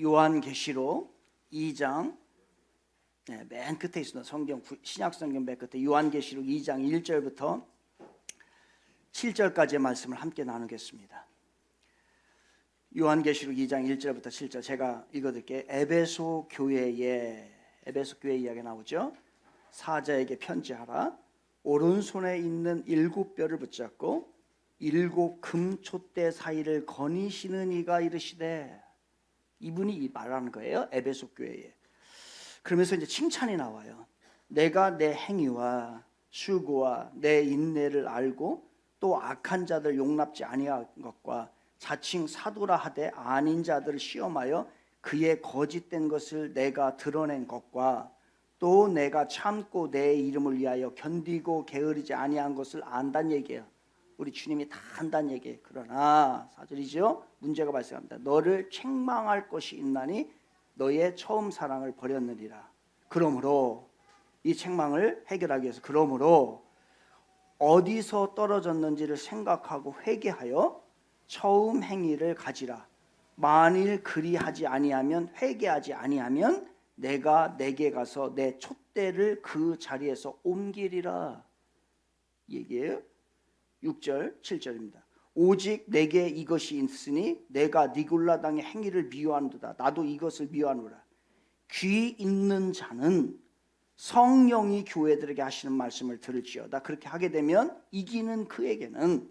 요한계시록 2장 맨 끝에 있습니다. 신약 성경 맨 끝에 요한계시록 2장 1절부터 7절까지의 말씀을 함께 나누겠습니다. 요한계시록 2장 1절부터 7절 제가 읽어드릴게요. 에베소 교회 이야기 나오죠. 사자에게 편지하라. 오른손에 있는 7뼈를 붙잡고 7 금촛대 사이를 거니시는 이가 이르시되, 이분이 말하는 거예요. 에베소 교회에. 그러면서 이제 칭찬이 나와요. 내가 내 행위와 수고와 내 인내를 알고 또 악한 자들 용납지 아니한 것과 자칭 사도라 하되 아닌 자들을 시험하여 그의 거짓된 것을 내가 드러낸 것과 또 내가 참고 내 이름을 위하여 견디고 게으르지 아니한 것을 안다는 얘기예요. 우리 주님이 다 안다는 얘기예요. 그러나 4절이죠. 문제가 발생합니다. 너를 책망할 것이 있나니 너의 처음 사랑을 버렸느니라. 그러므로 이 책망을 해결하기 위해서 그러므로 어디서 떨어졌는지를 생각하고 회개하여 처음 행위를 가지라. 만일 그리하지 아니하면 회개하지 아니하면 내가 내게 가서 내 촛대를 그 자리에서 옮기리라. 얘기예요. 6절 7절입니다. 오직 내게 이것이 있으니 내가 니골라 당의 행위를 미워하노라. 나도 이것을 미워하노라. 귀 있는 자는 성령이 교회들에게 하시는 말씀을 들을지어다. 그렇게 하게 되면 이기는 그에게는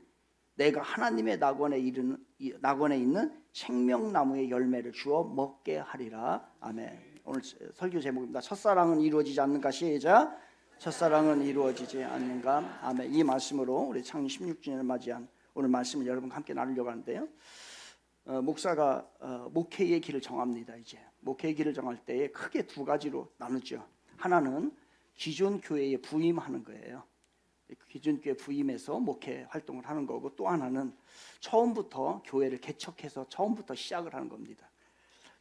내가 하나님의 낙원에 있는 생명나무의 열매를 주어 먹게 하리라. 아멘. 오늘 설교 제목입니다. 첫사랑은 이루어지지 않는가. 시작. 첫사랑은 이루어지지 않는가. 아멘. 이 말씀으로 우리 창립 16주년을 맞이한 오늘 말씀을 여러분과 함께 나누려고 하는데요. 목사가 목회의 길을 정합니다. 이제 목회의 길을 정할 때에 크게 두 가지로 나누죠. 하나는 기존 교회에 부임하는 거예요. 기존 교회 부임해서 목회 활동을 하는 거고, 또 하나는 처음부터 교회를 개척해서 처음부터 시작을 하는 겁니다.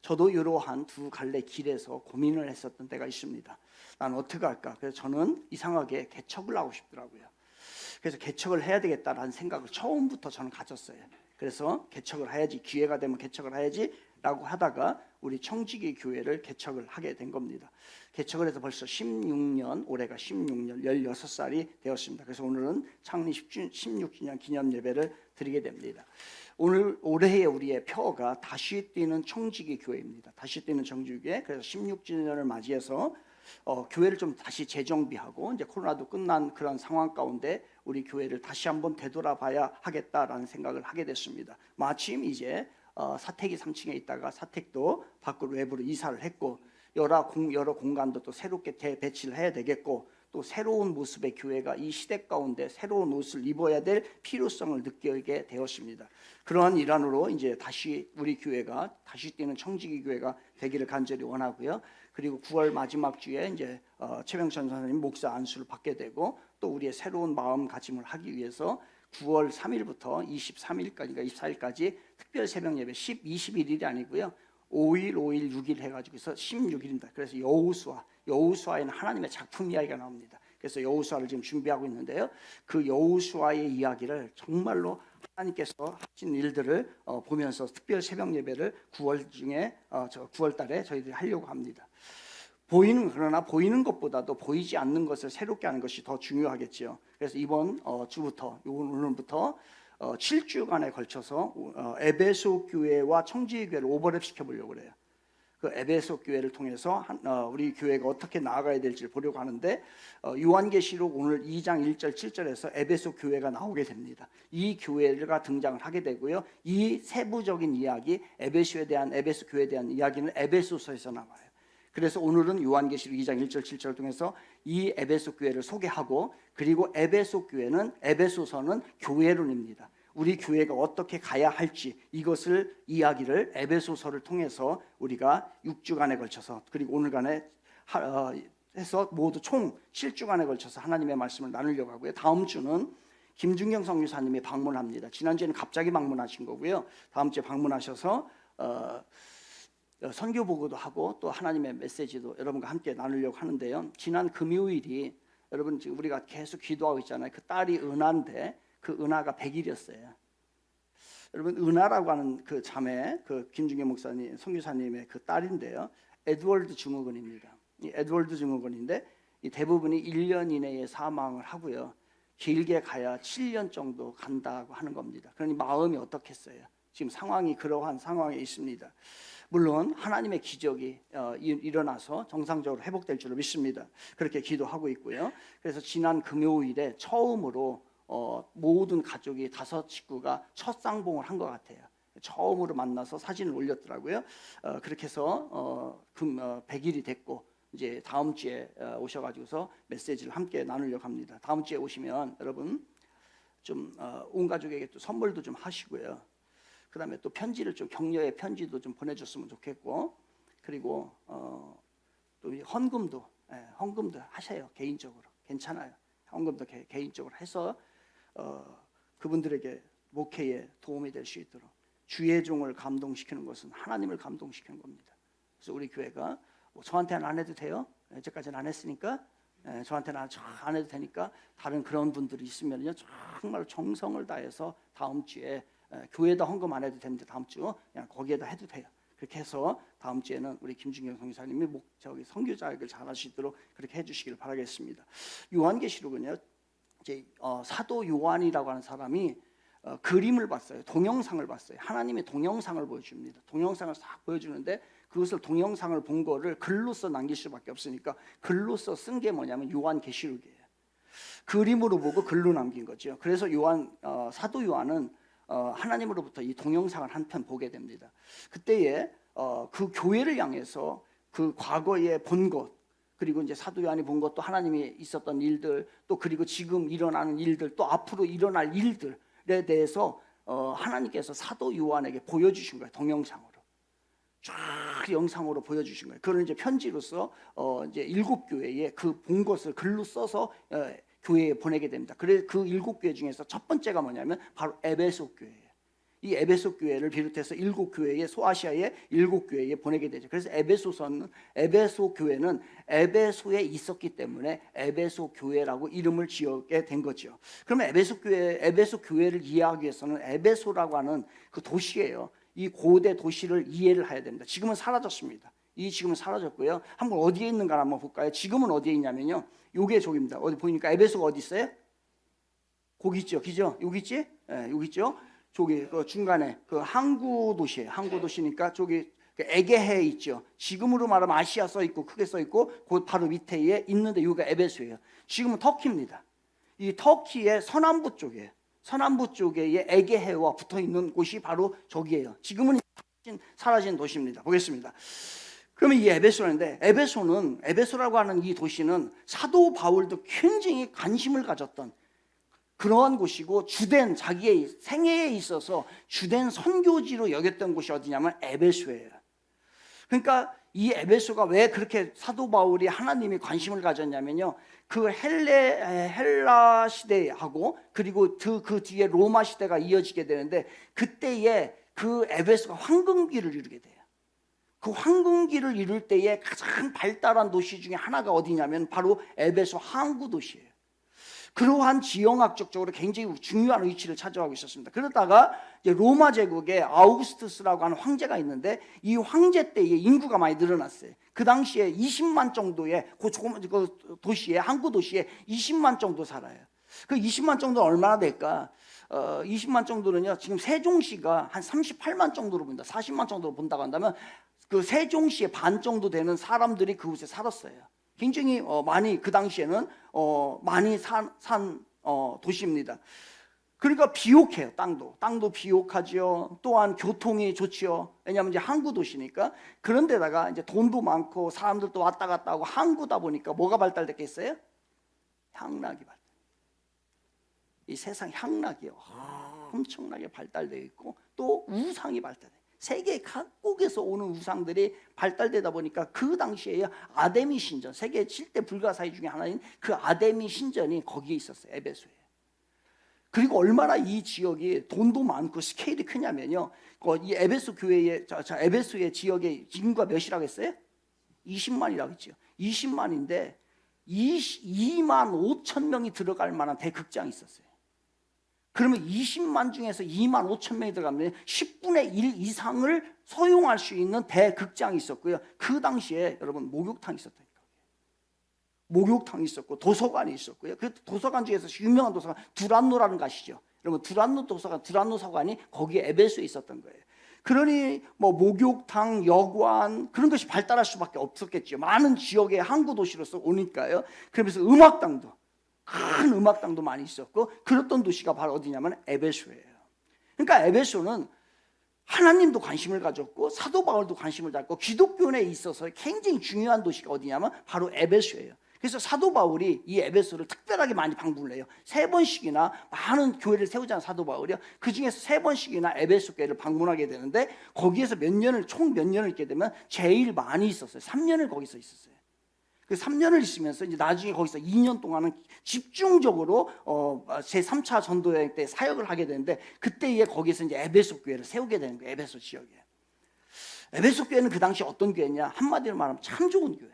저도 이러한 두 갈래 길에서 고민을 했었던 때가 있습니다. 난 어떻게 할까? 그래서 저는 이상하게 개척을 하고 싶더라고요. 그래서 개척을 해야 되겠다라는 생각을 처음부터 저는 가졌어요. 그래서 개척을 해야지, 기회가 되면 개척을 해야지 라고 하다가 우리 청지기 교회를 개척을 하게 된 겁니다. 개척을 해서 벌써 16년, 올해가 16년, 16살이 되었습니다. 그래서 오늘은 창립 16주년 기념 예배를 드리게 됩니다. 올해의 우리의 표가 다시 뛰는 청지기 교회입니다. 다시 뛰는 청지기 교회. 그래서 16주년을 맞이해서 교회를 좀 다시 재정비하고, 이제 코로나도 끝난 그런 상황 가운데 우리 교회를 다시 한번 되돌아봐야 하겠다라는 생각을 하게 됐습니다. 마침 이제 사택이 3층에 있다가 사택도 밖으로 외부로 이사를 했고, 여러 공간도 또 새롭게 배치를 해야 되겠고, 또 새로운 모습의 교회가 이 시대 가운데 새로운 옷을 입어야 될 필요성을 느끼게 되었습니다. 그러한 일환으로 이제 다시 우리 교회가 다시 뛰는 청지기 교회가 되기를 간절히 원하고요. 그리고 9월 마지막 주에 이제 최병천 선생님 목사 안수를 받게 되고, 또 우리의 새로운 마음가짐을 하기 위해서 9월 3일부터 23일까지가 24일까지 특별 새벽 예배 21일이 아니고요. 5일, 5일, 6일 해가지고 해서 16일입니다. 그래서 여호수아에는 하나님의 작품 이야기가 나옵니다. 그래서 여호수아를 지금 준비하고 있는데요. 그 여호수아의 이야기를 정말로 하나님께서 하신 일들을 보면서 특별 새벽 예배를 9월 달에 저희들이 하려고 합니다. 그러나 보이는 것보다도 보이지 않는 것을 새롭게 하는 것이 더 중요하겠지요. 그래서 이번 주부터, 오늘부터 7주간에 걸쳐서 에베소 교회와 청지기 교회를 오버랩 시켜보려고 그래요. 그 에베소 교회를 통해서 우리 교회가 어떻게 나아가야 될지를 보려고 하는데, 요한계시록 오늘 2장 1절 7절에서 에베소 교회가 나오게 됩니다. 이 교회가 등장을 하게 되고요. 이 세부적인 이야기, 에베소 교회에 대한 이야기는 에베소서에서 나와요. 그래서 오늘은 요한계시록 2장 1절 7절을 통해서 이 에베소 교회를 소개하고, 그리고 에베소서는 교회론입니다. 우리 교회가 어떻게 가야 할지 이것을 이야기를 에베소서를 통해서 우리가 6주간에 걸쳐서, 그리고 오늘간에 해서 모두 총 7주간에 걸쳐서 하나님의 말씀을 나누려고 하고요. 다음 주는 김준경 성교사님이 방문합니다. 지난주에는 갑자기 방문하신 거고요. 다음 주에 방문하셔서 선교 보고도 하고 또 하나님의 메시지도 여러분과 함께 나누려고 하는데요. 지난 금요일이 여러분 지금 우리가 계속 기도하고 있잖아요. 그 딸이 은하인데 그 은하가 100일이었어요. 여러분 은하라고 하는 그 자매, 그 김중현 목사님, 선교사님의 그 딸인데요. 에드월드 증후군입니다. 이 에드월드 증후군인데 이 대부분이 1년 이내에 사망을 하고요. 길게 가야 7년 정도 간다고 하는 겁니다. 그러니 마음이 어떻겠어요? 지금 상황이 그러한 상황에 있습니다. 물론 하나님의 기적이 일어나서 정상적으로 회복될 줄로 믿습니다. 그렇게 기도하고 있고요. 그래서 지난 금요일에 처음으로 모든 가족이 5 식구가 첫 쌍봉을 한 것 같아요. 처음으로 만나서 사진을 올렸더라고요. 그렇게 해서 100일이 됐고 이제 다음 주에 오셔가지고서 메시지를 함께 나누려고 합니다. 다음 주에 오시면 여러분 좀 온 가족에게 또 선물도 좀 하시고요. 그 다음에 또 편지를 좀 격려의 편지도 좀 보내줬으면 좋겠고, 그리고 또 헌금도 하셔요. 개인적으로 괜찮아요. 헌금도 개인적으로 해서 그분들에게 목회에 도움이 될 수 있도록. 주의 종을 감동시키는 것은 하나님을 감동시키는 겁니다. 그래서 우리 교회가 뭐 저한테는 안 해도 돼요. 이제까지는 안 했으니까 저한테는 안 해도 되니까 다른 그런 분들이 있으면요 정말 정성을 다해서 다음 주에 교회에다 헌금 안 해도 되는데 다음 주 그냥 거기에다 해도 돼요. 그렇게 해서 다음 주에는 우리 김중경 선교사님이 선교 자격을 잘 하시도록 그렇게 해주시길 바라겠습니다. 요한계시록은요 이제 사도 요한이라고 하는 사람이 그림을 봤어요. 동영상을 봤어요. 하나님의 동영상을 보여줍니다. 동영상을 싹 보여주는데 그것을 동영상을 본 거를 글로써 남길 수밖에 없으니까 글로써 쓴 게 뭐냐면 요한계시록이에요. 그림으로 보고 글로 남긴 거죠. 그래서 사도 요한은 하나님으로부터 이 동영상을 한 편 보게 됩니다. 그때에 그 교회를 향해서 그 과거에 본 것, 그리고 이제 사도 요한이 본 것도 하나님이 있었던 일들, 또 그리고 지금 일어나는 일들, 또 앞으로 일어날 일들에 대해서 하나님께서 사도 요한에게 보여주신 거예요. 동영상으로 쫙 영상으로 보여주신 거예요. 그걸 이제 편지로서 이제 7교회에 그 본 것을 글로 써서 교회에 보내게 됩니다. 그래서 그 7교회 중에서 첫 번째가 뭐냐면 바로 에베소 교회예요. 이 에베소 교회를 비롯해서 7교회에 소아시아의 7교회에 보내게 되죠. 그래서 에베소 교회는 에베소에 있었기 때문에 에베소 교회라고 이름을 지었게 된 거죠. 그러면 에베소 교회를 이해하기 위해서는 에베소라고 하는 그 도시예요. 이 고대 도시를 이해를 해야 됩니다. 지금은 사라졌습니다. 지금은 사라졌고요. 한번 어디에 있는가 한번 볼까요? 지금은 어디에 있냐면요. 요게 저기입니다. 어디 보니까 에베소가 어디 있어요? 거기 있죠. 그죠? 여기 있지? 여기 있죠. 저기 그 중간에 그 항구 도시예요. 항구 도시니까 저기 에게해 있죠. 지금으로 말하면 아시아 써 있고 크게 써 있고 그 바로 밑에 있는데 여기가 에베소예요. 지금은 터키입니다. 이 터키의 서남부 쪽에 에게해와 붙어 있는 곳이 바로 저기예요. 지금은 사라진 도시입니다. 보겠습니다. 그러면 이 에베소라고 하는 이 도시는 사도 바울도 굉장히 관심을 가졌던 그러한 곳이고 자기의 생애에 있어서 주된 선교지로 여겼던 곳이 어디냐면 에베소예요. 그러니까 이 에베소가 왜 그렇게 사도 바울이 하나님이 관심을 가졌냐면요. 그 헬라 시대하고 그리고 그 뒤에 로마 시대가 이어지게 되는데 그때에 그 에베소가 황금기를 이루게 돼요. 그 황금기를 이룰 때에 가장 발달한 도시 중에 하나가 어디냐면 바로 에베소 항구 도시예요. 그러한 지형학적으로 굉장히 중요한 위치를 차지하고 있었습니다. 그러다가 이제 로마 제국에 아우구스투스라고 하는 황제가 있는데 이 황제 때에 인구가 많이 늘어났어요. 그 당시에 20만 정도의 그 조그만 도시에 항구 도시에 20만 정도 살아요. 그 20만 정도는 얼마나 될까? 20만 정도는요. 지금 세종시가 한 38만 정도로 본다. 40만 정도로 본다고 한다면 그 세종시의 반 정도 되는 사람들이 그곳에 살았어요. 굉장히 많이 그 당시에는 많이 산 도시입니다. 그러니까 비옥해요. 땅도 비옥하죠. 또한 교통이 좋지요. 왜냐하면 이제 항구 도시니까. 그런데다가 이제 돈도 많고 사람들도 왔다 갔다 하고 항구다 보니까 뭐가 발달됐겠어요? 향락이 발달. 이 세상 향락이요. 엄청나게 발달되어 있고 또 우상이 발달돼요. 세계 각국에서 오는 우상들이 발달되다 보니까 그 당시에 아데미 신전, 세계 7대 불가사의 중에 하나인 그 아데미 신전이 거기에 있었어요. 에베소에. 그리고 얼마나 이 지역이 돈도 많고 스케일이 크냐면요. 이 에베소 교회의 에베소의 지역의 인구가 몇이라고 했어요? 20만이라고 했죠. 20만인데 2만 5천 명이 들어갈 만한 대극장이 있었어요. 그러면 20만 중에서 2만 5천 명이 들어가면 10분의 1 이상을 소용할 수 있는 대극장이 있었고요. 그 당시에 여러분 목욕탕이 있었다니까. 목욕탕이 있었고 도서관이 있었고요. 그 도서관 중에서 유명한 도서관 두란노라는 거 아시죠? 여러분 두란노 도서관, 두란노 서관이 거기에 에베소에 있었던 거예요. 그러니 뭐 목욕탕, 여관 그런 것이 발달할 수밖에 없었겠죠. 많은 지역의 항구 도시로서 오니까요. 그러면서 음악당도 큰 음악당도 많이 있었고 그랬던 도시가 바로 어디냐면 에베소예요. 그러니까 에베소는 하나님도 관심을 가졌고 사도 바울도 관심을 갖고 기독교에 있어서 굉장히 중요한 도시가 어디냐면 바로 에베소예요. 그래서 사도 바울이 이 에베소를 특별하게 많이 방문을 해요. 3번씩이나 많은 교회를 세우잖아요. 사도 바울이요. 그 중에서 3번씩이나 에베소 교회를 방문하게 되는데 거기에서 총 몇 년을 있게 되면 제일 많이 있었어요. 3년을 거기서 있었어요. 그 3년을 있으면서 이제 나중에 거기서 2년 동안은 집중적으로 제3차 전도여행 때 사역을 하게 되는데 그때에 거기서 이제 에베소 교회를 세우게 되는 거예요. 에베소 지역에. 에베소 교회는 그 당시 어떤 교회냐? 한마디로 말하면 참 좋은 교회.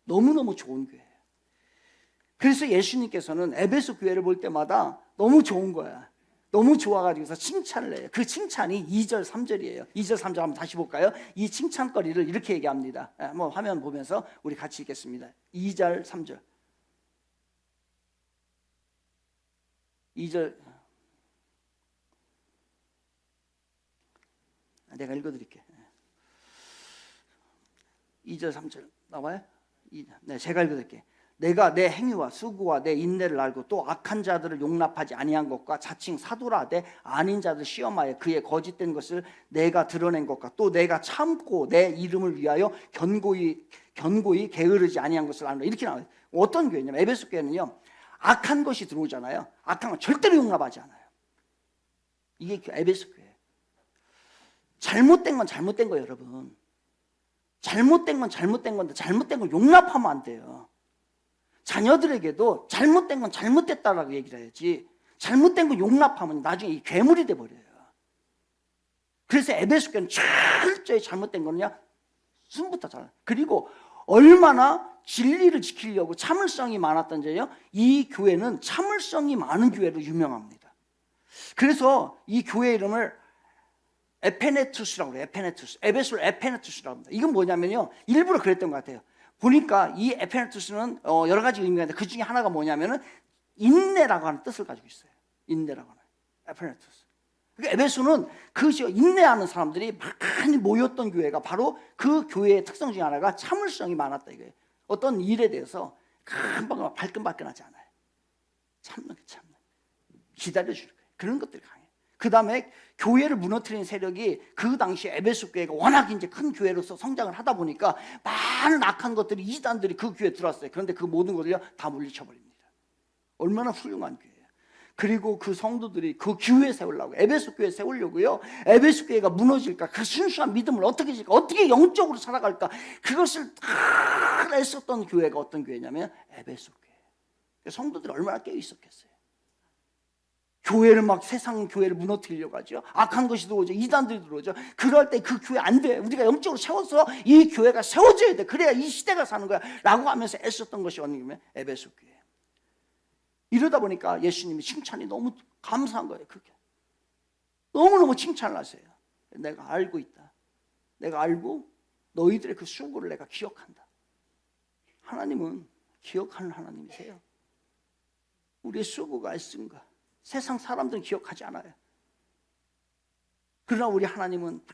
너무너무 좋은 교회예요. 그래서 예수님께서는 에베소 교회를 볼 때마다 너무 좋은 거야. 너무 좋아가지고서 칭찬을 해요. 그 칭찬이 2절 3절이에요 2절 3절 한번 다시 볼까요? 이 칭찬거리를 이렇게 얘기합니다. 한번 화면 보면서 우리 같이 읽겠습니다. 2절 3절 2절 내가 읽어드릴게. 2절 3절 나와요? 네, 제가 읽어드릴게. 내가 내 행위와 수고와 내 인내를 알고 또 악한 자들을 용납하지 아니한 것과 자칭 사도라 하되 아닌 자들 시험하여 그의 거짓된 것을 내가 드러낸 것과 또 내가 참고 내 이름을 위하여 견고히 게으르지 아니한 것을 아노라. 이렇게 나와요. 어떤 교회냐면 에베소 교회는요 악한 것이 들어오잖아요. 악한 건 절대로 용납하지 않아요. 이게 에베소 교회. 잘못된 건 잘못된 거예요, 여러분. 잘못된 건 잘못된 건데 잘못된 걸 용납하면 안 돼요. 자녀들에게도 잘못된 건 잘못됐다라고 얘기를 해야지 잘못된 거 용납하면 나중에 이 괴물이 돼버려요. 그래서 에베소 교회는 철저히 잘못된 거냐 순부터 잘. 그리고 얼마나 진리를 지키려고 참을성이 많았던지요. 이 교회는 참을성이 많은 교회로 유명합니다. 그래서 이 교회 이름을 에페네투스라고 그래요. 에페네투스. 에베소를 에페네투스라고 합니다. 이건 뭐냐면요. 일부러 그랬던 것 같아요. 보니까 이 에페네투스는 여러 가지 의미가 있는데 그 중에 하나가 뭐냐면은 인내라고 하는 뜻을 가지고 있어요. 인내라고 하는 에페네투스. 그러니까 에베소는 그 인내하는 사람들이 많이 모였던 교회가 바로 그 교회의 특성 중에 하나가 참을성이 많았다 이거예요. 어떤 일에 대해서 금방 발끈발끈하지 않아요. 참는 기다려주는 거예요. 그런 것들이 강해요. 그 다음에 교회를 무너뜨리는 세력이 그 당시 에베소 교회가 워낙 이제 큰 교회로서 성장을 하다 보니까 많은 악한 것들이 이단들이 그 교회에 들어왔어요. 그런데 그 모든 것들을 다 물리쳐버립니다. 얼마나 훌륭한 교회예요. 그리고 그 성도들이 그 교회 세우려고 에베소 교회 세우려고요. 에베소 교회가 무너질까? 그 순수한 믿음을 어떻게 질까? 어떻게 영적으로 살아갈까? 그것을 다 애썼던 교회가 어떤 교회냐면 에베소 교회. 성도들이 얼마나 깨어 있었겠어요. 교회를 막 세상 교회를 무너뜨리려고 하죠. 악한 것이 들어오죠. 이단들이 들어오죠. 그럴 때 그 교회 안 돼. 우리가 영적으로 세워서 이 교회가 세워져야 돼. 그래야 이 시대가 사는 거야. 라고 하면서 애썼던 것이 어느 교회? 에베소 교회. 이러다 보니까 예수님이 칭찬이 너무 감사한 거예요. 그게 너무너무 칭찬을 하세요. 내가 알고 있다. 내가 알고 너희들의 그 수고를 내가 기억한다. 하나님은 기억하는 하나님이세요. 우리의 수고가 있은가? 세상 사람들은 기억하지 않아요. 그러나 우리 하나님은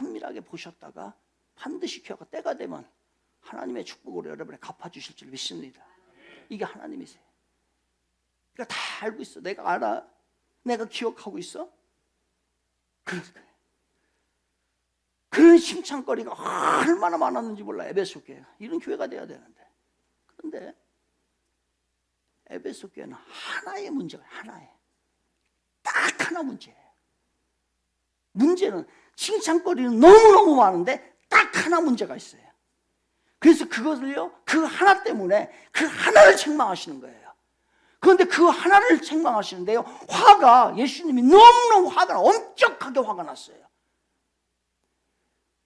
은밀하게 보셨다가 반드시 기억하 때가 되면 하나님의 축복으로 여러분에 갚아주실 줄 믿습니다. 이게 하나님이세요. 그러니까 다 알고 있어. 내가 알아. 내가 기억하고 있어. 그러니까요. 그런 칭찬거리가 얼마나 많았는지 몰라. 에베소 교회가 이런 교회가 돼야 되는데. 그런데 에베소 교회는 하나의 문제가 하나예요. 딱 하나 문제예요. 문제는 칭찬거리는 너무너무 많은데 딱 하나 문제가 있어요. 그래서 그것을요, 그 하나 때문에 그 하나를 책망하시는 거예요. 그런데 그 하나를 책망하시는데요, 화가, 예수님이 너무너무 엄격하게 화가 났어요.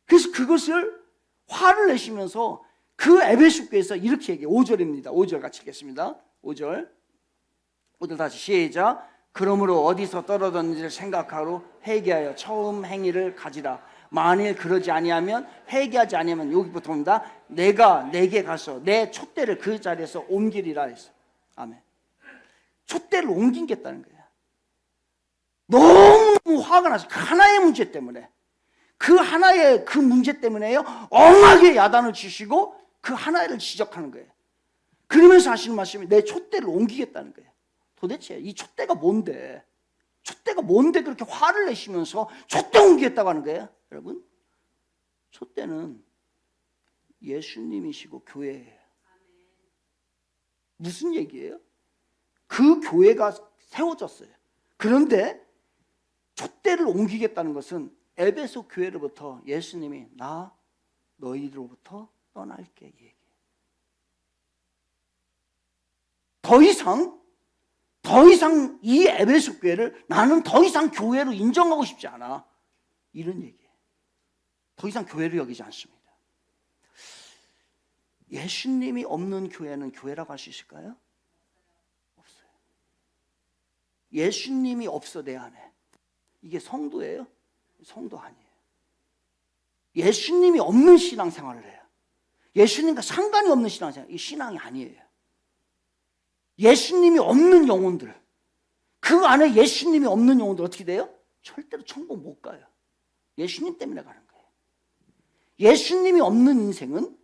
그래서 그것을 화를 내시면서 그 에베소 교회에서 이렇게 얘기해요. 5절입니다. 5절 같이 읽겠습니다. 5절 다시 시작. 그러므로 어디서 떨어졌는지를 생각하고 회개하여 처음 행위를 가지라. 만일 그러지 아니하면, 회개하지 아니하면, 여기부터 옵니다. 내가 내게 가서 내 촛대를 그 자리에서 옮기리라 했어. 아멘. 촛대를 옮기겠다는 거예요. 너무 화가 나서 그 하나의 문제 때문에, 그 하나의 그 문제 때문에요 엉하게 야단을 치시고 그 하나를 지적하는 거예요. 그러면서 하시는 말씀이 내 촛대를 옮기겠다는 거예요. 도대체 이 촛대가 뭔데? 촛대가 뭔데 그렇게 화를 내시면서 촛대 옮기겠다고 하는 거예요? 여러분, 촛대는 예수님이시고 교회예요. 무슨 얘기예요? 그 교회가 세워졌어요. 그런데 촛대를 옮기겠다는 것은 에베소 교회로부터 예수님이 나 너희들로부터 떠날게 얘기해요. 더 이상 이 에베소 교회를 나는 더 이상 교회로 인정하고 싶지 않아. 이런 얘기예요. 더 이상 교회로 여기지 않습니다. 예수님이 없는 교회는 교회라고 할 수 있을까요? 없어요. 예수님이 없어 내 안에. 이게 성도예요? 성도 아니에요. 예수님이 없는 신앙생활을 해요. 예수님과 상관이 없는 신앙생활, 이 신앙이 아니에요. 예수님이 없는 영혼들, 그 안에 예수님이 없는 영혼들 어떻게 돼요? 절대로 천국 못 가요. 예수님 때문에 가는 거예요. 예수님이 없는 인생은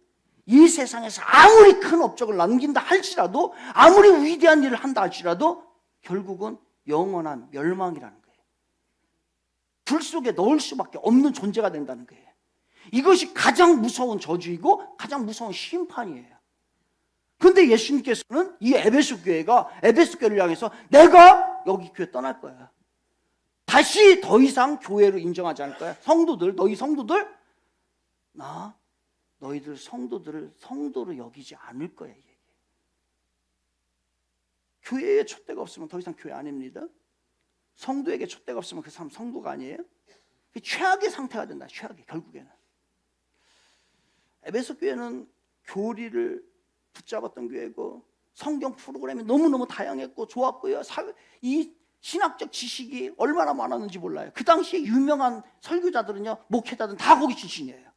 이 세상에서 아무리 큰 업적을 남긴다 할지라도, 아무리 위대한 일을 한다 할지라도 결국은 영원한 멸망이라는 거예요. 불 속에 넣을 수밖에 없는 존재가 된다는 거예요. 이것이 가장 무서운 저주이고 가장 무서운 심판이에요. 그런데 예수님께서는 이 에베소 교회를 향해서 내가 여기 교회 떠날 거야. 다시 더 이상 교회로 인정하지 않을 거야. 성도들, 너희 성도들, 나 너희들 성도들을 성도로 여기지 않을 거야. 교회에 촛대가 없으면 더 이상 교회 아닙니다. 성도에게 촛대가 없으면 그 사람 성도가 아니에요. 최악의 상태가 된다. 최악의, 결국에는. 에베소 교회는 교리를 붙잡았던 교회고 성경 프로그램이 너무너무 다양했고 좋았고요. 이 신학적 지식이 얼마나 많았는지 몰라요. 그 당시에 유명한 설교자들은요, 목회자들은 다 거기 출신이에요.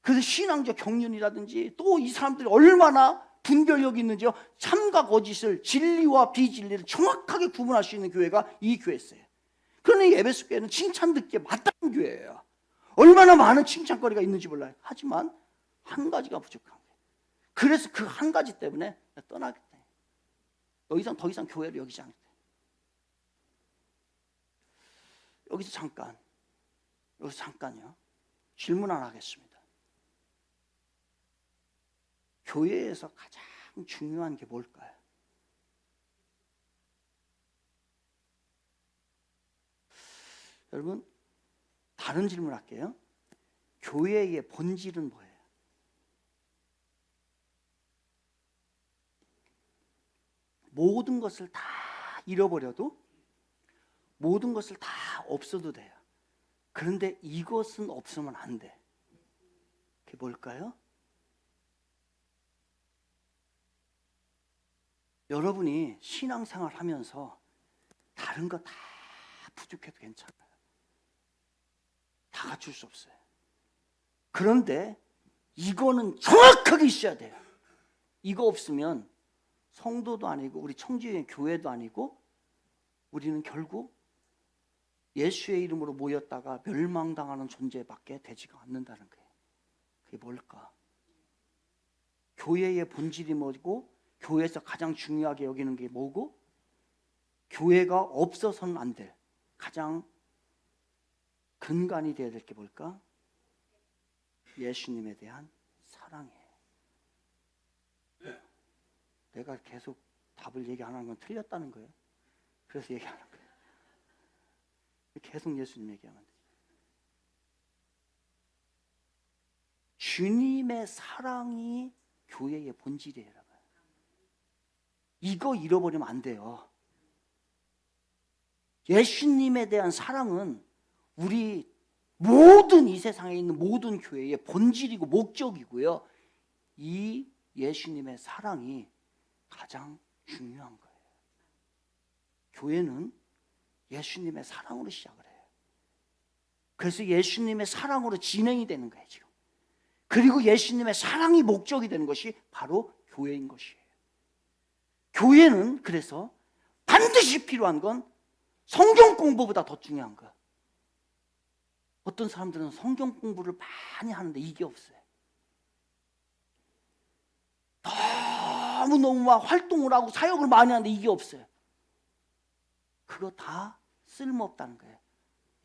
그래서 신앙적 경륜이라든지 또 이 사람들이 얼마나 분별력이 있는지요, 참과 거짓을, 진리와 비진리를 정확하게 구분할 수 있는 교회가 이 교회였어요. 그러나 이 에베소 교회는 칭찬 듣기에 마땅한 교회예요. 얼마나 많은 칭찬거리가 있는지 몰라요. 하지만 한 가지가 부족한 거예요. 그래서 그 한 가지 때문에 떠나겠다. 더 이상 교회를 여기지 않겠다. 여기서 잠깐요. 질문 하나 하겠습니다. 교회에서 가장 중요한 게 뭘까요? 여러분, 다른 질문 할게요. 교회의 본질은 뭐예요? 모든 것을 다 잃어버려도, 모든 것을 다 없어도 돼요. 그런데 이것은 없으면 안 돼. 그게 뭘까요? 여러분이 신앙생활 하면서 다른 거 다 부족해도 괜찮아요. 다 갖출 수 없어요. 그런데 이거는 정확하게 있어야 돼요. 이거 없으면 성도도 아니고 우리 청지의 교회도 아니고 우리는 결국 예수의 이름으로 모였다가 멸망당하는 존재밖에 되지가 않는다는 거예요. 그게 뭘까? 교회의 본질이 뭐고, 교회에서 가장 중요하게 여기는 게 뭐고, 교회가 없어서는 안 될 가장 근간이 되어야 될 게 뭘까? 예수님에 대한 사랑이에요. 내가 계속 답을 얘기 안 하는 건 틀렸다는 거예요. 그래서 얘기하는 거예요. 계속 예수님 얘기하면 돼요. 주님의 사랑이 교회의 본질이에요, 여러분. 이거 잃어버리면 안 돼요. 예수님에 대한 사랑은 우리 모든 이 세상에 있는 모든 교회의 본질이고 목적이고요. 이 예수님의 사랑이 가장 중요한 거예요. 교회는 예수님의 사랑으로 시작을 해요. 그래서 예수님의 사랑으로 진행이 되는 거예요, 지금. 그리고 예수님의 사랑이 목적이 되는 것이 바로 교회인 것이에요. 교회는 그래서 반드시 필요한 건 성경 공부보다 더 중요한 거예요. 어떤 사람들은 성경 공부를 많이 하는데 이게 없어요. 너무너무 막 활동을 하고 사역을 많이 하는데 이게 없어요. 그거 다 쓸모없다는 거예요.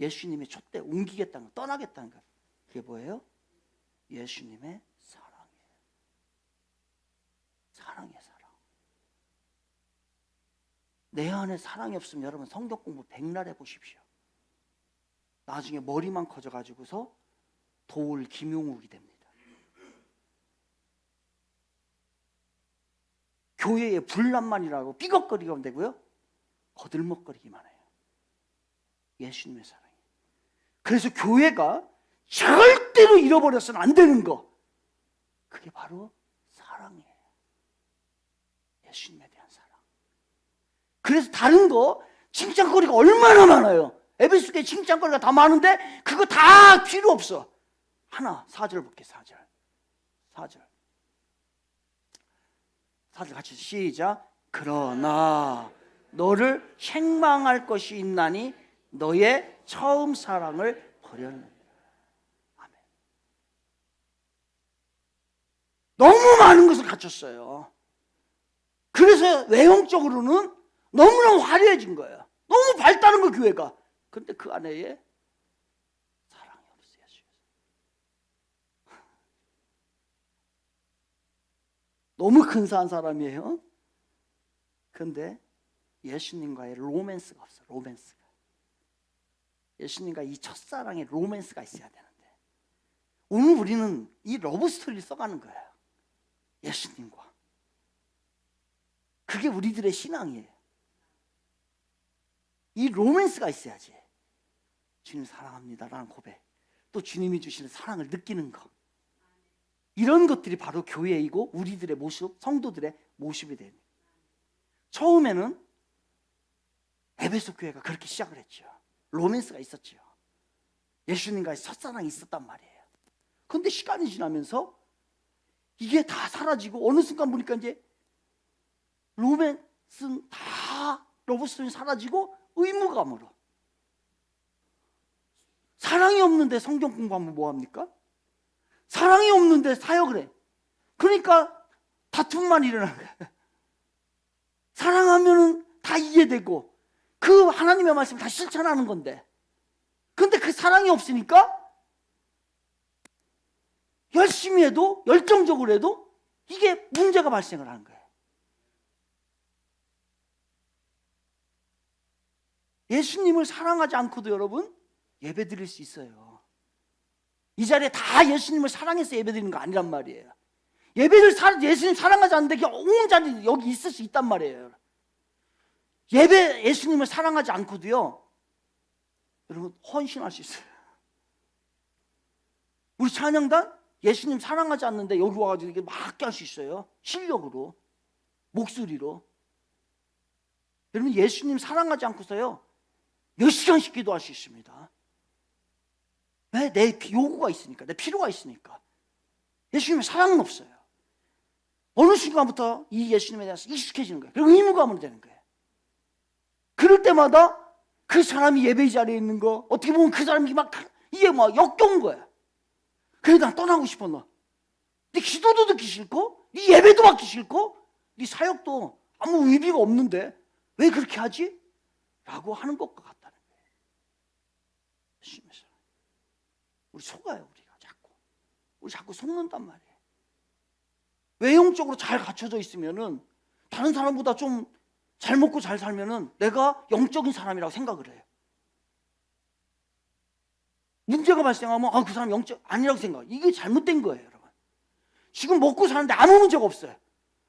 예수님의 촛대 옮기겠다는 거, 떠나겠다는 거예요. 그게 뭐예요? 예수님의 사랑이에요. 사랑이에요, 사랑. 내 안에 사랑이 없으면 여러분 성경 공부 백날 해보십시오. 나중에 머리만 커져가지고서 도울 김용욱이 됩니다. 교회에 불난만이라고 삐걱거리기만 되고요, 거들먹거리기만 해요. 예수님의 사랑이. 그래서 교회가 절대로 잃어버려서는 안 되는 거, 그게 바로 사랑이에요. 예수님에 대한 사랑. 그래서 다른 거 칭찬거리가 얼마나 많아요. 에베소 교회 칭찬거리가 다 많은데 그거 다 필요 없어. 하나, 4절 볼게요. 4절 같이 시작. 그러나 너를 책망할 것이 있나니 너의 처음 사랑을 버렸느니라. 아멘. 너무 많은 것을 갖췄어요. 그래서 외형적으로는 너무너무 화려해진 거예요. 너무 밝다는 거, 교회가. 그런데 그 안에 사랑이 없어요. 너무 근사한 사람이에요. 그런데 예수님과의 로맨스가 없어요. 로맨스가. 예수님과 이 첫사랑의 로맨스가 있어야 되는데 오늘 우리는 이 러브스토리를 써가는 거예요. 예수님과. 그게 우리들의 신앙이에요. 이 로맨스가 있어야지. 주님 사랑합니다라는 고백, 또 주님이 주시는 사랑을 느끼는 것, 이런 것들이 바로 교회이고 우리들의 모습, 성도들의 모습이 됩니다. 처음에는 에베소 교회가 그렇게 시작을 했죠. 로맨스가 있었죠. 예수님과의 첫사랑이 있었단 말이에요. 그런데 시간이 지나면서 이게 다 사라지고 어느 순간 보니까 이제 로맨스는 다, 러브스토리는 사라지고 의무감으로. 사랑이 없는데 성경 공부하면 뭐합니까? 사랑이 없는데 사역을 해. 그러니까 다툼만 일어나는 거예요. 사랑하면 다 이해되고 그 하나님의 말씀 다 실천하는 건데, 근데 그 사랑이 없으니까 열심히 해도, 열정적으로 해도 이게 문제가 발생을 하는 거예요. 예수님을 사랑하지 않고도 여러분 예배 드릴 수 있어요. 이 자리에 다 예수님을 사랑해서 예배 드리는 거 아니란 말이에요. 예수님 사랑하지 않는데 그냥 온 자리 여기 있을 수 있단 말이에요. 예수님을 사랑하지 않고도요, 여러분 헌신할 수 있어요. 우리 찬양단 예수님 사랑하지 않는데 여기 와가지고 이렇게 막 할 수 있어요. 실력으로, 목소리로. 여러분 예수님 사랑하지 않고서요 몇 시간씩 기도할 수 있습니다. 왜? 내 요구가 있으니까, 내 필요가 있으니까. 예수님의 사랑은 없어요. 어느 순간부터 이 예수님에 대해서 익숙해지는 거예요. 그리고 의무감으로 되는 거예요. 그럴 때마다 그 사람이 예배 자리에 있는 거, 어떻게 보면 그 사람이 막 이게 막 역겨운 거야. 그래서 난 떠나고 싶어. 너 네 기도도 듣기 싫고, 네 예배도 받기 싫고, 네 사역도 아무 의미가 없는데 왜 그렇게 하지? 라고 하는 것과 같다는 거예요. 예수님의 사랑. 우리 속아요. 우리 자꾸 속는단 말이에요. 외형적으로 잘 갖춰져 있으면은, 다른 사람보다 좀 잘 먹고 잘 살면은 내가 영적인 사람이라고 생각을 해요. 문제가 발생하면 그 사람 영적 아니라고 생각. 이게 잘못된 거예요, 여러분. 지금 먹고 사는데 아무 문제가 없어요.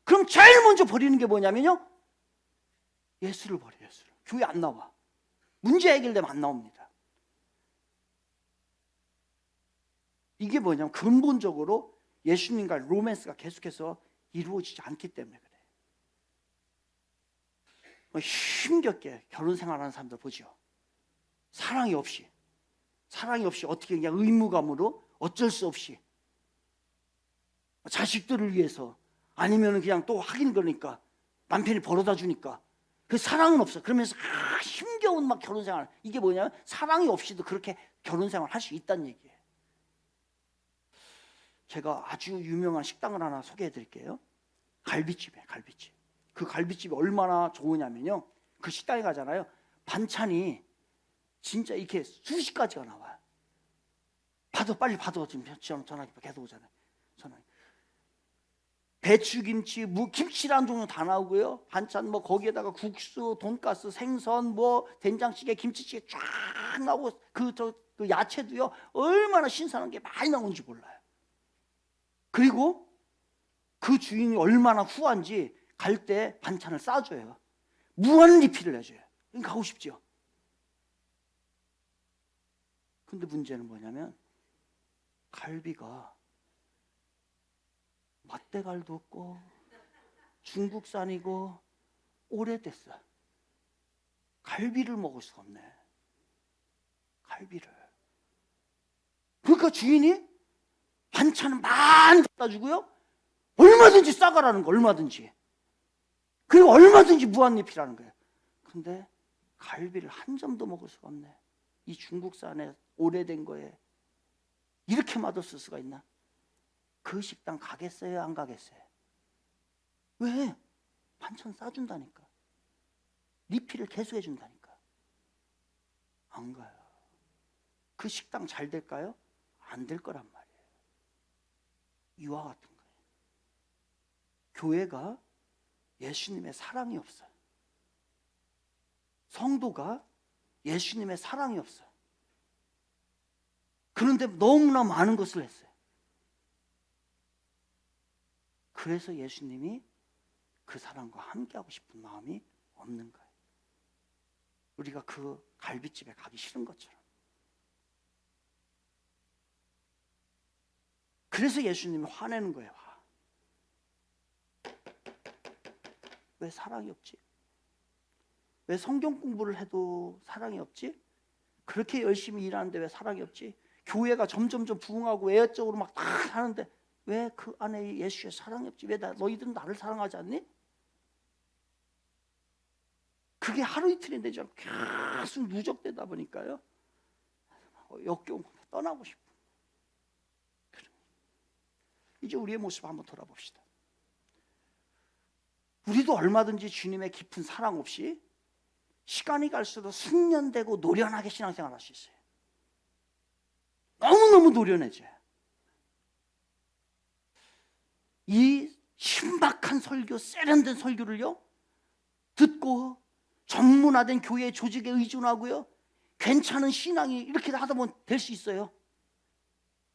그럼 제일 먼저 버리는 게 뭐냐면요, 예수를 버려요. 예수를. 교회 안 나와. 문제 해결되면 안 나옵니다. 이게 뭐냐면 근본적으로 예수님과 로맨스가 계속해서 이루어지지 않기 때문에 그래요. 힘겹게 결혼 생활하는 사람들 보죠. 사랑이 없이 어떻게 그냥 의무감으로 어쩔 수 없이 자식들을 위해서 아니면 그냥 또 하긴 그러니까 남편이 벌어다 주니까 그 사랑은 없어. 그러면서 힘겨운 막 결혼 생활. 이게 뭐냐면 사랑이 없이도 그렇게 결혼 생활 할 수 있다는 얘기예요. 제가 아주 유명한 식당을 하나 소개해 드릴게요. 갈비집이에요. 갈비집. 그 갈비집이 얼마나 좋으냐면요, 그 식당에 가잖아요, 반찬이 진짜 이렇게 수십 가지가 나와요. 빨리 받아. 지금 전화기 계속 오잖아요. 전화기. 배추김치, 김치란 종류 다 나오고요. 반찬 뭐 거기에다가 국수, 돈가스, 생선, 뭐 된장찌개, 김치찌개 쫙 나오고 그 야채도요 얼마나 신선한 게 많이 나오는지 몰라요. 그리고 그 주인이 얼마나 후한지 갈 때 반찬을 싸줘요. 무한 리필을 해줘요. 그러니까 가고 싶죠. 근데 문제는 뭐냐면 갈비가 맛대갈도 없고 중국산이고 오래됐어. 갈비를 먹을 수가 없네. 갈비를. 그러니까 주인이 반찬을 많이 갖다 주고요, 얼마든지 싸가라는 거, 얼마든지. 그리고 얼마든지 무한리필하는 거예요. 근데 갈비를 한 점도 먹을 수가 없네. 이 중국산에 오래된 거에 이렇게 맛없을 수가 있나? 그 식당 가겠어요, 안 가겠어요? 왜? 반찬 싸준다니까. 리필을 계속 해준다니까. 안 가요. 그 식당 잘 될까요? 안 될 거란 말이에요. 이와 같은 거예요. 교회가 예수님의 사랑이 없어요. 성도가 예수님의 사랑이 없어요. 그런데 너무나 많은 것을 했어요. 그래서 예수님이 그 사람과 함께하고 싶은 마음이 없는 거예요. 우리가 그 갈비집에 가기 싫은 것처럼. 그래서 예수님이 화내는 거예요. 왜 사랑이 없지? 왜 성경 공부를 해도 사랑이 없지? 그렇게 열심히 일하는데 왜 사랑이 없지? 교회가 점점점 부흥하고 외적으로 막 다 하는데 왜 그 안에 예수의 사랑이 없지? 왜 너희들은 나를 사랑하지 않니? 그게 하루 이틀이 되지 않고 계속 누적되다 보니까요, 역겨운 떠나고 싶어. 이제 우리의 모습 한번 돌아봅시다. 우리도 얼마든지 주님의 깊은 사랑 없이 시간이 갈수록 숙련되고 노련하게 신앙생활 할 수 있어요. 너무너무 노련해져요. 이 신박한 설교, 세련된 설교를요 듣고 전문화된 교회 조직에 의존하고요 괜찮은 신앙이 이렇게 하다 보면 될 수 있어요.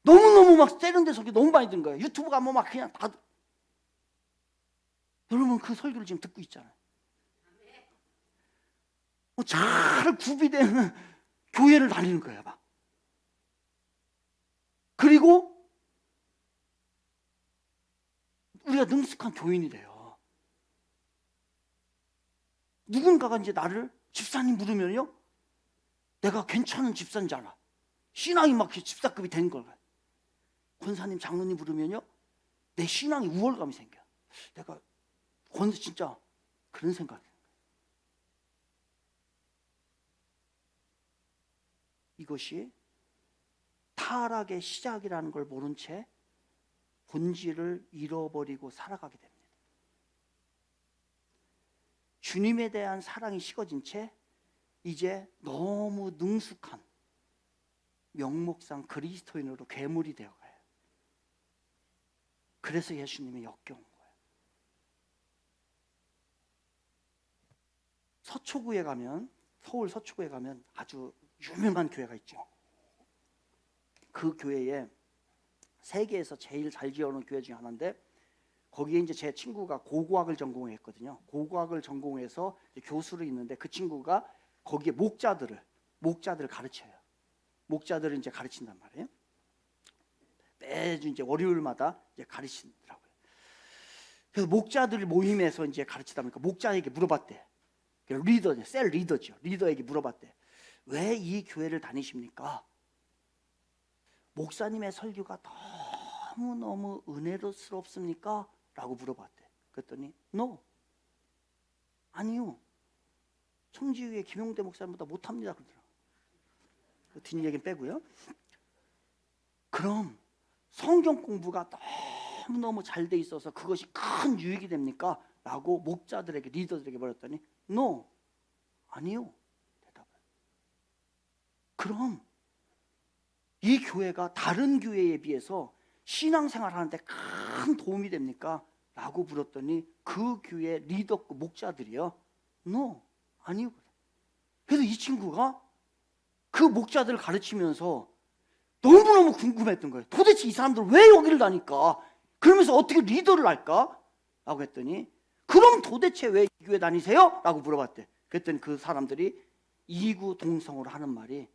너무너무 막 세련된 설교 너무 많이 듣는 거예요. 유튜브 가면 막 그냥 다. 여러분 그 설교를 지금 듣고 있잖아요. 잘 구비되는 교회를 다니는 거예요. 막. 그리고 우리가 능숙한 교인이 돼요. 누군가가 이제 나를 집사님 부르면요, 내가 괜찮은 집사인잖아. 신앙이 막 집사급이 된 거예요. 권사님, 장로님 부르면요, 내 신앙이 우월감이 생겨. 내가 진짜 그런 생각이에요. 이것이 타락의 시작이라는 걸 모른 채 본질을 잃어버리고 살아가게 됩니다. 주님에 대한 사랑이 식어진 채 이제 너무 능숙한 명목상 그리스도인으로 괴물이 되어가요. 그래서 예수님이 역겨운 거예요. 서초구에 가면, 서울 서초구에 가면 아주 유명한 교회가 있죠. 그 교회에 세계에서 제일 잘 지어놓은 교회 중에 하나인데, 거기에 이제 제 친구가 고고학을 전공했거든요. 고고학을 전공해서 교수로 있는데 그 친구가 거기에 목자들을 가르쳐요. 목자들을 이제 가르친단 말이에요. 매주 이제 월요일마다 이제 가르치더라고요. 그래서 목자들 모임에서 이제 가르치다 보니까 목자에게 물어봤대. 리더, 셀 리더죠. 리더에게 물어봤대. 왜 이 교회를 다니십니까? 목사님의 설교가 너무너무 은혜롭습니까? 라고 물어봤대. 그랬더니 No, 아니요, 청지유의 김용대 목사님보다 못합니다 그러더라고요. 뒷얘기는 빼고요. 그럼 성경 공부가 너무너무 잘 돼 있어서 그것이 큰 유익이 됩니까? 라고 목자들에게, 리더들에게 물었더니 No, 아니요 대답을. 그럼 이 교회가 다른 교회에 비해서 신앙생활 하는데 큰 도움이 됩니까? 라고 물었더니 그 교회 리더급 목자들이요, No, 아니요. 그래서 이 친구가 그 목자들을 가르치면서 너무너무 궁금했던 거예요. 도대체 이 사람들 왜 여기를 다닐까? 그러면서 어떻게 리더를 할까? 라고 했더니 그럼 도대체 왜 이 교회 다니세요? 라고 물어봤대. 그랬더니 그 사람들이 이구동성으로 하는 말이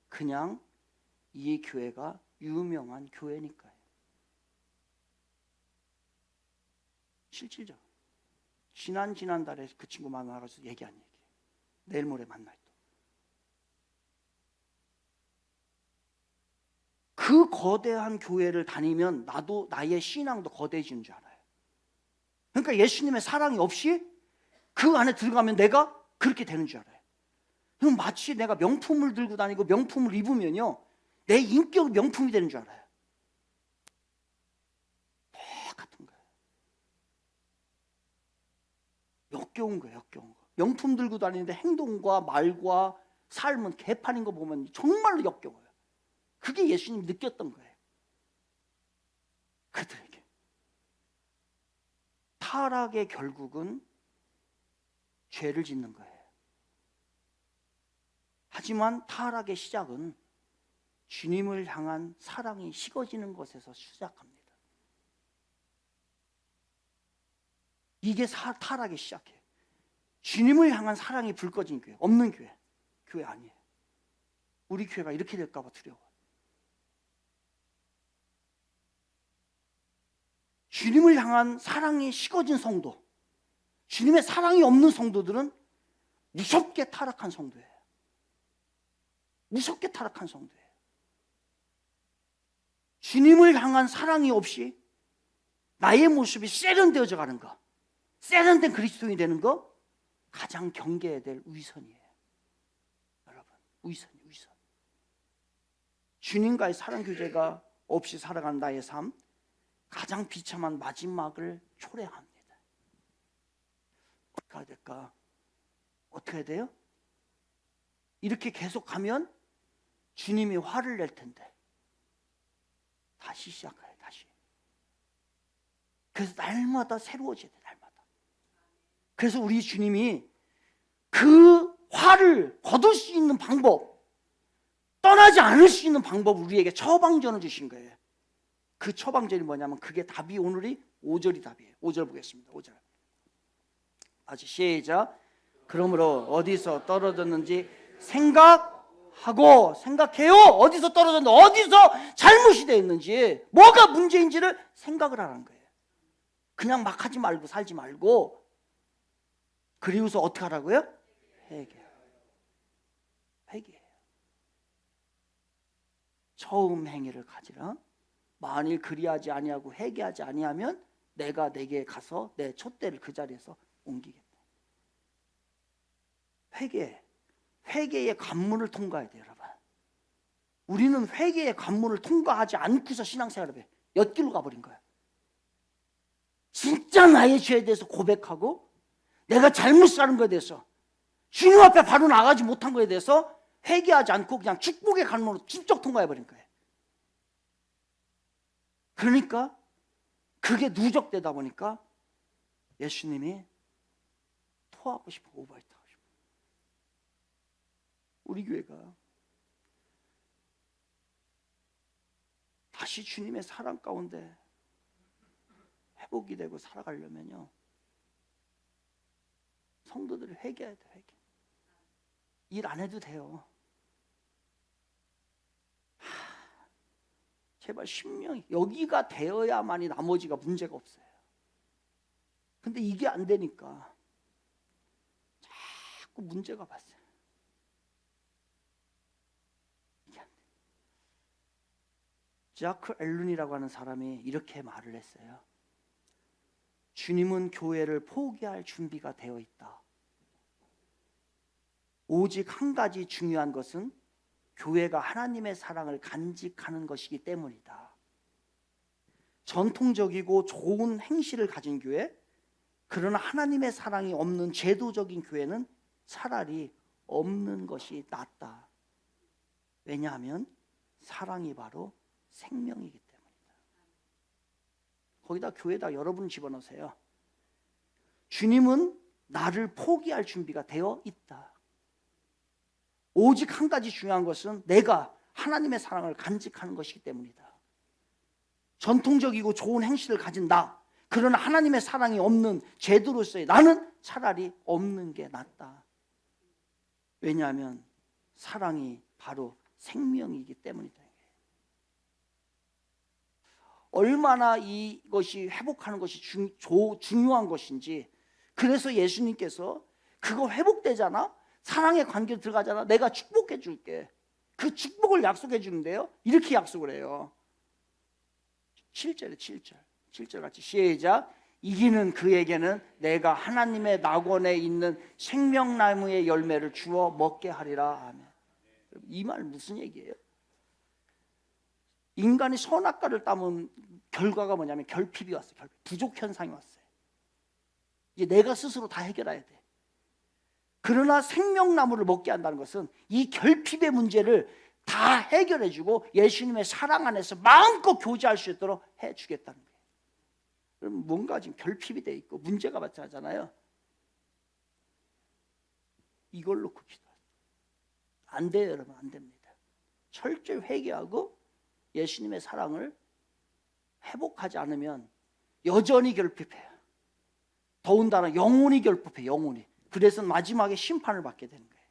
그냥 이 교회가 유명한 교회니까요. 실질적으로 지난달에 그 친구 만나가서 얘기한 얘기예요. 내일 모레 만날 때. 그 거대한 교회를 다니면 나도 나의 신앙도 거대해지는 줄 알아요. 그러니까 예수님의 사랑이 없이 그 안에 들어가면 내가 그렇게 되는 줄 알아요. 그럼 마치 내가 명품을 들고 다니고 명품을 입으면요, 내 인격이 명품이 되는 줄 알아요. 똑같은 거예요. 역겨운 거예요, 역겨운 거. 명품 들고 다니는데 행동과 말과 삶은 개판인 거 보면 정말로 역겨워요. 그게 예수님이 느꼈던 거예요. 그들에게. 타락의 결국은 죄를 짓는 거예요. 하지만 타락의 시작은 주님을 향한 사랑이 식어지는 것에서 시작합니다. 이게 타락의 시작이에요. 주님을 향한 사랑이 불 꺼진 교회, 없는 교회, 교회 아니에요. 우리 교회가 이렇게 될까 봐 두려워. 주님을 향한 사랑이 식어진 성도, 주님의 사랑이 없는 성도들은 무섭게 타락한 성도예요. 무섭게 타락한 성도예요. 주님을 향한 사랑이 없이 나의 모습이 세련되어져 가는 거, 세련된 그리스도인이 되는 거, 가장 경계해야 될 위선이에요. 여러분, 위선. 주님과의 사랑 교제가 없이 살아가는 나의 삶, 가장 비참한 마지막을 초래합니다. 어떻게 해야 될까? 어떻게 해야 돼요? 이렇게 계속 가면 주님이 화를 낼 텐데 다시 시작해요. 다시. 그래서 날마다 새로워져야 돼. 날마다. 그래서 우리 주님이 그 화를 거둘 수 있는 방법, 떠나지 않을 수 있는 방법을 우리에게 처방전을 주신 거예요. 그 처방전이 뭐냐면 그게 답이, 오늘이 5절이 답이에요. 5절 보겠습니다. 5절. 다시 시작. 그러므로 어디서 떨어졌는지 생각해요. 어디서 떨어졌는지, 어디서 잘못이 되어 있는지, 뭐가 문제인지를 생각을 하라는 거예요. 그냥 막 하지 말고 살지 말고, 그리고서 어떻게 하라고요? 회개해요. 처음 행위를 가지라. 만일 그리하지 아니하고 회개하지 아니하면 내가 내게 가서 내 촛대를 그 자리에서 옮기겠다. 회개의 관문을 통과해야 돼요, 여러분. 우리는 회개의 관문을 통과하지 않고서 신앙생활을 해. 엿길로 가버린 거야. 진짜 나의 죄에 대해서 고백하고 내가 잘못 사는 것에 대해서 주님 앞에 바로 나가지 못한 것에 대해서 회개하지 않고 그냥 축복의 관문으로 쭉 통과해버린 거예요. 그러니까 그게 누적되다 보니까 예수님이 토하고 싶어, 오버히트 하고 싶어. 우리 교회가 다시 주님의 사랑 가운데 회복이 되고 살아가려면요, 성도들이 회개해야 돼요. 회개. 일 안 해도 돼요. 제발 심령이 여기가 되어야만이 나머지가 문제가 없어요. 근데 이게 안 되니까 자꾸 문제가 봤어요. 자크 엘룬이라고 하는 사람이 이렇게 말을 했어요. 주님은 교회를 포기할 준비가 되어 있다. 오직 한 가지 중요한 것은 교회가 하나님의 사랑을 간직하는 것이기 때문이다. 전통적이고 좋은 행실을 가진 교회, 그러나 하나님의 사랑이 없는 제도적인 교회는 차라리 없는 것이 낫다. 왜냐하면 사랑이 바로 생명이기 때문이다. 거기다 교회에다 여러분 집어넣으세요. 주님은 나를 포기할 준비가 되어 있다. 오직 한 가지 중요한 것은 내가 하나님의 사랑을 간직하는 것이기 때문이다. 전통적이고 좋은 행실을 가진 나, 그러나 하나님의 사랑이 없는 제도로서의 나는 차라리 없는 게 낫다. 왜냐하면 사랑이 바로 생명이기 때문이다. 얼마나 이것이 회복하는 것이 중요한 것인지, 그래서 예수님께서 그거 회복되잖아, 사랑의 관계로 들어가잖아, 내가 축복해 줄게. 그 축복을 약속해 주는데요, 이렇게 약속을 해요. 7절에 7절 같이 시작. 이기는 그에게는 내가 하나님의 낙원에 있는 생명나무의 열매를 주어 먹게 하리라. 아멘. 이 말 무슨 얘기예요? 인간이 선악과를 따면 결과가 뭐냐면 결핍이 왔어요. 부족 현상이 왔어요. 이제 내가 스스로 다 해결해야 돼. 그러나 생명나무를 먹게 한다는 것은 이 결핍의 문제를 다 해결해주고 예수님의 사랑 안에서 마음껏 교제할 수 있도록 해주겠다는 거예요. 그럼 뭔가 지금 결핍이 돼 있고 문제가 발생하잖아요. 이걸 놓고 기도하세요. 안 돼요, 여러분. 안 됩니다. 철저히 회개하고 예수님의 사랑을 회복하지 않으면 여전히 결핍해요. 더군다나 영혼이 결핍해, 영혼이. 그래서 마지막에 심판을 받게 되는 거예요.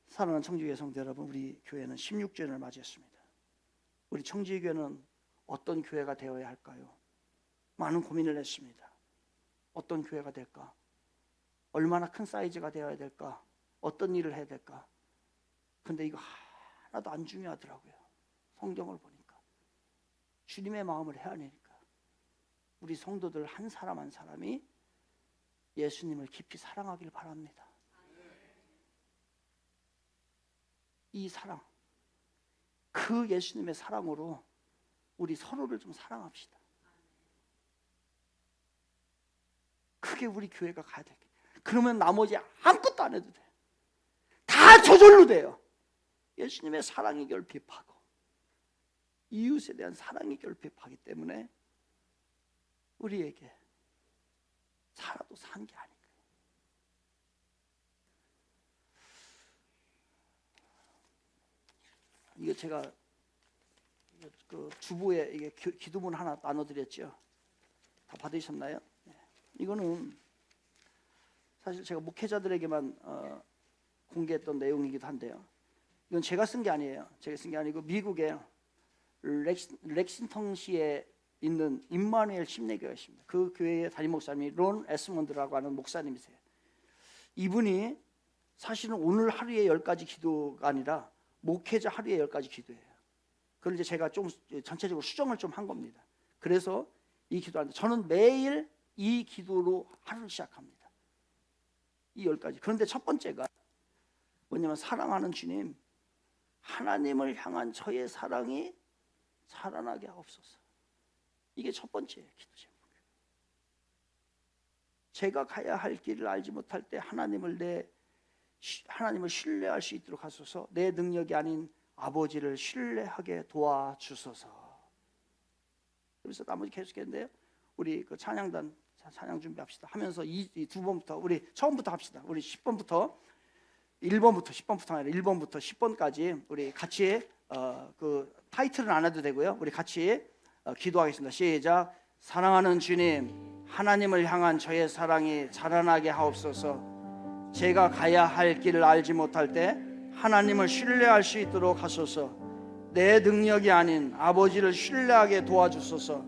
사랑하는 청지교회 성도 여러분, 우리 교회는 16주년을 맞이했습니다. 우리 청지교회는 어떤 교회가 되어야 할까요? 많은 고민을 했습니다. 어떤 교회가 될까? 얼마나 큰 사이즈가 되어야 될까? 어떤 일을 해야 될까? 근데 이거 하나도 안 중요하더라고요. 성경을 보니까 주님의 마음을 헤아리니까 우리 성도들 한 사람 한 사람이 예수님을 깊이 사랑하길 바랍니다. 이 사랑, 그 예수님의 사랑으로 우리 서로를 좀 사랑합시다. 그게 우리 교회가 가야 될 게. 그러면 나머지 아무것도 안 해도 돼. 다 저절로 돼요. 예수님의 사랑이 결핍하고 이웃에 대한 사랑이 결핍하기 때문에 우리에게 살아도 산 게 아닌가. 이거 제가 그 주보에 이게 기도문 하나 나눠드렸죠. 다 받으셨나요? 네. 이거는 사실 제가 목회자들에게만 공개했던 내용이기도 한데요. 이건 제가 쓴 게 아니에요. 제가 쓴 게 아니고 미국의 렉싱턴시에 있는 임마누엘 침례교회가 있습니다. 그 교회의 담임 목사님이 론 에스몬드라고 하는 목사님이세요. 이분이 사실은 오늘 하루에 10가지 기도가 아니라 목회자 하루에 10가지 기도예요. 그걸 이제 제가 좀 전체적으로 수정을 좀 한 겁니다. 그래서 이 기도하는데 저는 매일 이 기도로 하루를 시작합니다. 이 10가지. 그런데 첫 번째가 뭐냐면 사랑하는 주님, 하나님을 향한 저의 사랑이 살아나게 하옵소서. 이게 첫 번째 기도 제목. 제가 가야 할 길을 알지 못할 때 하나님을 신뢰할 수 있도록 하소서. 내 능력이 아닌 아버지를 신뢰하게 도와주소서. 그래서 나머지 계속했는데요. 우리 그 찬양단 찬양 준비합시다 하면서 이 두 번부터 우리 처음부터 합시다. 우리 10번부터 1번부터 10번부터 아니라 1번부터 10번까지 우리 같이 그 타이틀은 안 해도 되고요. 우리 같이 기도하겠습니다. 시작. 사랑하는 주님, 하나님을 향한 저의 사랑이 자라나게 하옵소서. 제가 가야 할 길을 알지 못할 때 하나님을 신뢰할 수 있도록 하소서. 내 능력이 아닌 아버지를 신뢰하게 도와주소서.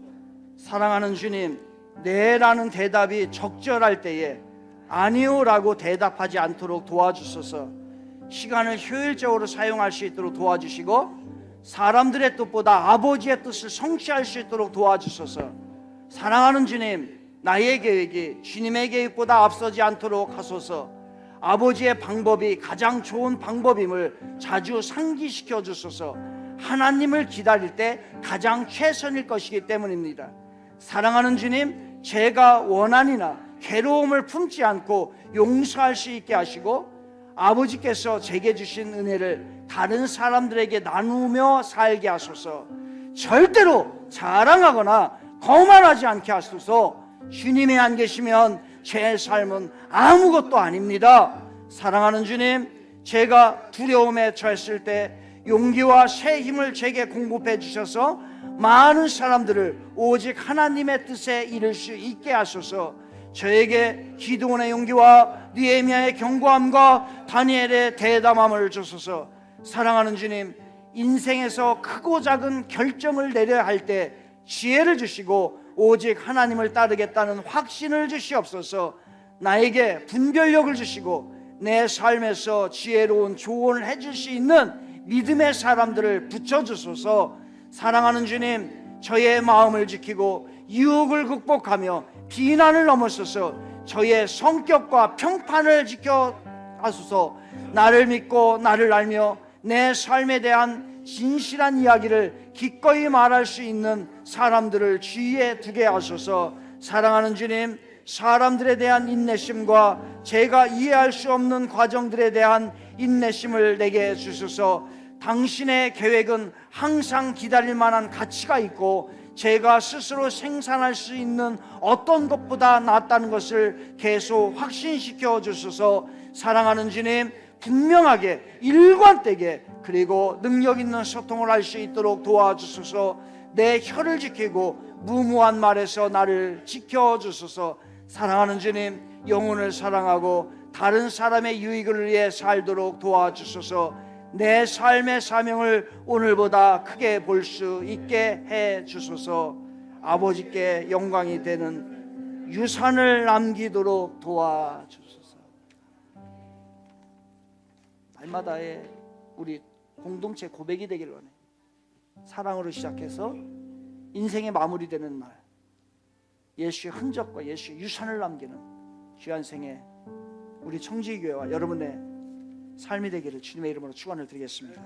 사랑하는 주님, 네라는 대답이 적절할 때에 아니요라고 대답하지 않도록 도와주소서. 시간을 효율적으로 사용할 수 있도록 도와주시고 사람들의 뜻보다 아버지의 뜻을 성취할 수 있도록 도와주소서. 사랑하는 주님, 나의 계획이 주님의 계획보다 앞서지 않도록 하소서. 아버지의 방법이 가장 좋은 방법임을 자주 상기시켜 주소서. 하나님을 기다릴 때 가장 최선일 것이기 때문입니다. 사랑하는 주님, 제가 원한이나 괴로움을 품지 않고 용서할 수 있게 하시고 아버지께서 제게 주신 은혜를 다른 사람들에게 나누며 살게 하소서. 절대로 자랑하거나 거만하지 않게 하소서. 주님이 안 계시면 제 삶은 아무것도 아닙니다. 사랑하는 주님, 제가 두려움에 처했을 때 용기와 새 힘을 제게 공급해 주셔서 많은 사람들을 오직 하나님의 뜻에 이룰 수 있게 하소서. 저에게 기드온의 용기와 느헤미야의 견고함과 다니엘의 대담함을 주소서. 사랑하는 주님, 인생에서 크고 작은 결정을 내려야 할 때 지혜를 주시고 오직 하나님을 따르겠다는 확신을 주시옵소서. 나에게 분별력을 주시고 내 삶에서 지혜로운 조언을 해줄 수 있는 믿음의 사람들을 붙여주소서. 사랑하는 주님, 저의 마음을 지키고 유혹을 극복하며 비난을 넘어서서 저의 성격과 평판을 지켜 하소서. 나를 믿고 나를 알며 내 삶에 대한 진실한 이야기를 기꺼이 말할 수 있는 사람들을 주위에 두게 하소서. 사랑하는 주님, 사람들에 대한 인내심과 제가 이해할 수 없는 과정들에 대한 인내심을 내게 주소서. 당신의 계획은 항상 기다릴 만한 가치가 있고 제가 스스로 생산할 수 있는 어떤 것보다 낫다는 것을 계속 확신시켜 주소서. 사랑하는 주님, 분명하게 일관되게 그리고 능력 있는 소통을 할 수 있도록 도와주소서. 내 혀를 지키고 무모한 말에서 나를 지켜주소서. 사랑하는 주님, 영혼을 사랑하고 다른 사람의 유익을 위해 살도록 도와주소서. 내 삶의 사명을 오늘보다 크게 볼 수 있게 해 주소서. 아버지께 영광이 되는 유산을 남기도록 도와주소서. 날마다의 우리 공동체 고백이 되길 원해. 사랑으로 시작해서 인생의 마무리되는 말, 예수의 흔적과 예수의 유산을 남기는 귀한 생애 우리 청지교회와 여러분의 삶이 되기를 주님의 이름으로 축원을 드리겠습니다.